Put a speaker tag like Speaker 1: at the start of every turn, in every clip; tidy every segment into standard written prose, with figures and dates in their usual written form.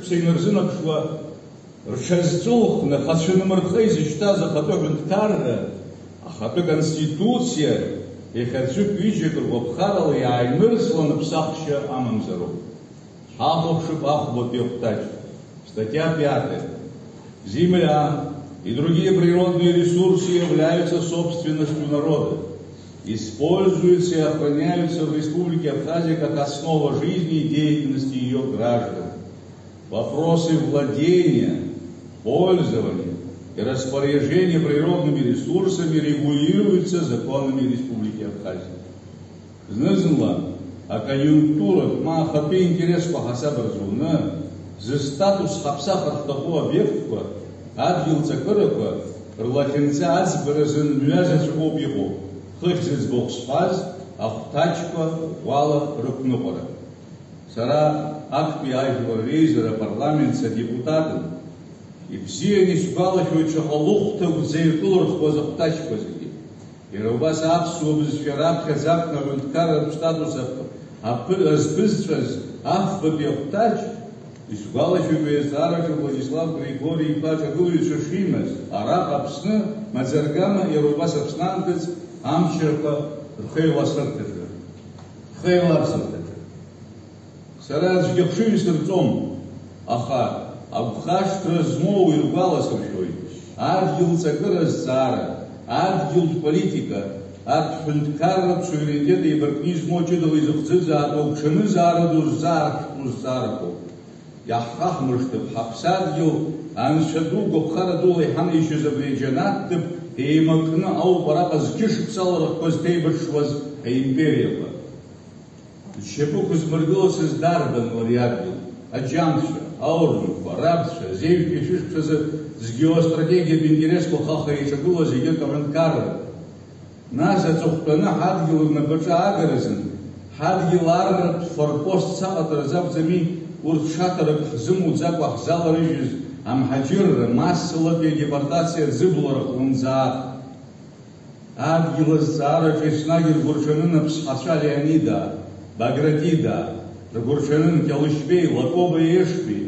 Speaker 1: Псейнерзынакшва рҽазҵухны хацәанымырхха изышьҭаз ахатәы ҳәынҭқарра, ахатәы конституциа иахьаӡәык ҩыџьак ргәаԥхарала иааимырсланы ԥсахшьа амамзароуп. Ҳахәаԥшып ахәбатәи ахәҭаҷ. Статья 5. Земля и другие природные ресурсы являются собственностью народа, используются и охраняются в Республике Абхазия как основа жизни и деятельности ее граждан. Вопросы владения, пользования и распоряжения природными ресурсами регулируются законами Республики Абхазия. Знызынла, а конъюнктура ма хапе интерес пахасабразуна за статус хапсахартаху объектва адгилцакыраква рлахинца ацбаразын мҩазаҵәҟоуп иҟоу. Хыхь зыӡбахә сҳәаз ахәҭаҷқәа ӷәӷәала рықәныҟәара. Сара актәи ажәлар реизара апарламент садепутатын ибзианы исгәалашәоит шаҟа лыхәҭа иркылырхуаз ахәҭаҷқәа зегьы. Иара убас аԥсуа бызшәа раԥхьаӡа аԥхьа аҳәынҭқарратә статус азԥызҵәаз афбатәи ахәҭаҷ исгәалашәоит еизараҿы Владислав Григорий-иԥа ҿагылаҩцәа шимаз, араҟа Аԥсны маӡаргама иара убас Аԥснантәыз амчрақәа рхеиласырҭаҿы. Сара аӡәгьы ахшыҩ исырҵом, аха агәхашҭра змоу иргәаласыршәоит. Адгьылҵакыра зҵаара, адгьылтә политика, арҭ ҳәынҭқарратә суверенитет еибаркны измоу ҷыдала изыхӡыӡаатәу агәҽанызаара ду ззаархәтәу зҵаарақәоуп. Иаҳхаҳмыршҭып ҳаԥсадгьыл анцәа ду гәаԥхара дула иҳанаишьыз абри аџьанаҭтәып еимакны ауп араҟа зқьышықәсала рыхқәа зҭеибыршуаз аимпериақәа. Зшьапықәа змыргылацыз дарбан ари адгьыл? Аџьамцәа, аорденқәа, рабцәа, зеиҩтәи шәышықәсазы згеостратегиатә интересқәа хаха еиҿагылаз егьырҭ аҳәынҭқарра. Нас аҵыхәтәаны ҳадгьыл рнапаҿы аагаразын, ҳадгьыл арратә форпостс аҟаҵаразы акәӡами урҭ шаҭарак ҳзымуӡакәа ҳзаларыжьыз амҳаџьырра, массалатәи адепортациа рзыблара хлымӡаах. Адгьыл азҵаараҿы еснагь ргәырҽанын аԥсҳацәа Леонида, Багратида, ргәырҽанын Кьалышьбеи, Лакоба Ешби,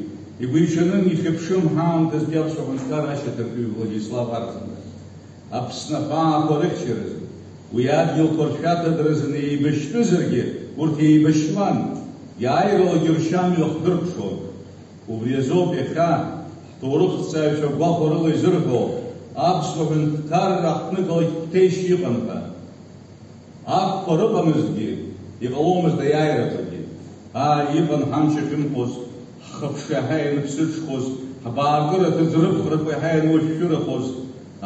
Speaker 1: игәиҽанын ихьыԥшым ҳаамҭазтәи аԥсуа аҳәынҭқар ашьаҭаркҩы Владислав Арӡынба. Аԥсны аԥааақәа рыхьчаразы, уи адгьылқәа ршәаҭадразын еибашьтәызаргьы, урҭ еибашьуан, иааиралагьы ршьамҩа хдыркәшон. Убри азоуп иахьа ҳҭоурыхҭҵааҩцәа гәахәа рыла изырҳәо аԥсуа аҳәынҭқарра ҳҭныкалақь қәҭешьа иҟан ҳәа. Ақәԥа рыҟамызҭгьы, иҟаломызт аиааирақәагьы. Иҟан ҳамч ахьынхоз, ҳхыԥша иаҳа ианыԥсыҽхоз, ҳбаагыра ҭыӡрыԥхрақәа иаҳа иануашәшәырахоз.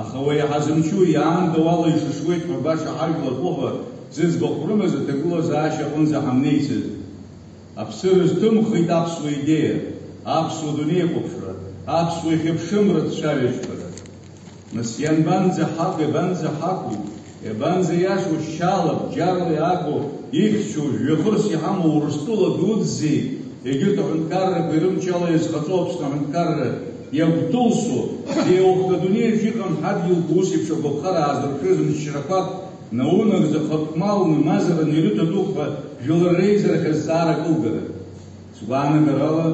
Speaker 1: Аха уи иҳазымчу иаанда уала ишышуеит ҳәа баша ҳажәлар ҟәыӷа зыӡбахә рымаз аҭагылазаашьа аҟынӡа ҳамнеицыз. Аԥсы рызҭымхит аԥсуа идеиа, аԥсуа дунеиқәыԥшра, аԥсуа ихьыԥшымратә цәаҩаџьқәара. Нас ианбанӡаҳақу, иабанӡаҳақу, иабанӡаиашоу шьала, бџьарла иаагоу, ихьчу, жәҩахырс иҳамоу Урыстәыла дуӡӡеи, егьырҭ аҳәынҭқаррақәа ирымчала иазхаҵо Аԥсны аҳәынҭқарра иагәҭылсо, еилхга дунеиаҿ иҟан ҳадгьылқәа ус еиԥш агәаԥхара аазыршәыз ншьрақәак наунагӡа хатәмалны, мазараны ирыҭатәуп ҳәа жәлар реизарахь азҵаара кылгара. Сгәаанагарала,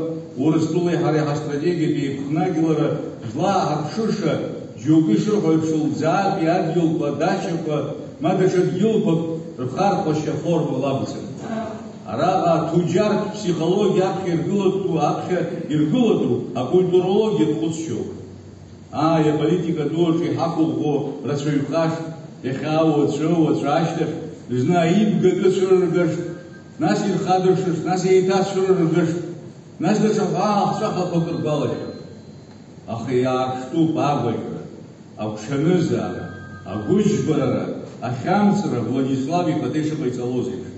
Speaker 1: Урыстәылеи ҳареи ҳастратегиатә еиԥхнагьлара злааҳарԥшыша џьоукы ишырҳәо еиԥш лӡаатәи адгьылқәа, адачақәа, ма даҽа дгьылқәак рхархәашьа формала акәӡам. Араҟа аҭуџьартә ԥсихологиа аԥхьа иргылатәу акультурологиатә хәыцшьоуп. Аполитика дуаҿы иҳақәыӷәӷәо рацәаҩхашт, иахьа уаҵәы ашьҭахь, зны аибгатәы цәырыргашт, нас ирхадыршашт, нас еиҭацәырыргашт, нас даҽа ҳәаахҵәахақәак ргәалашәоит. Аха иаарԥштәуп агәаӷьра, агәҽанызаара, агәыџьбарара, ахьамҵра Владислав ихаҭа ишыҟаиҵалоз еиԥш.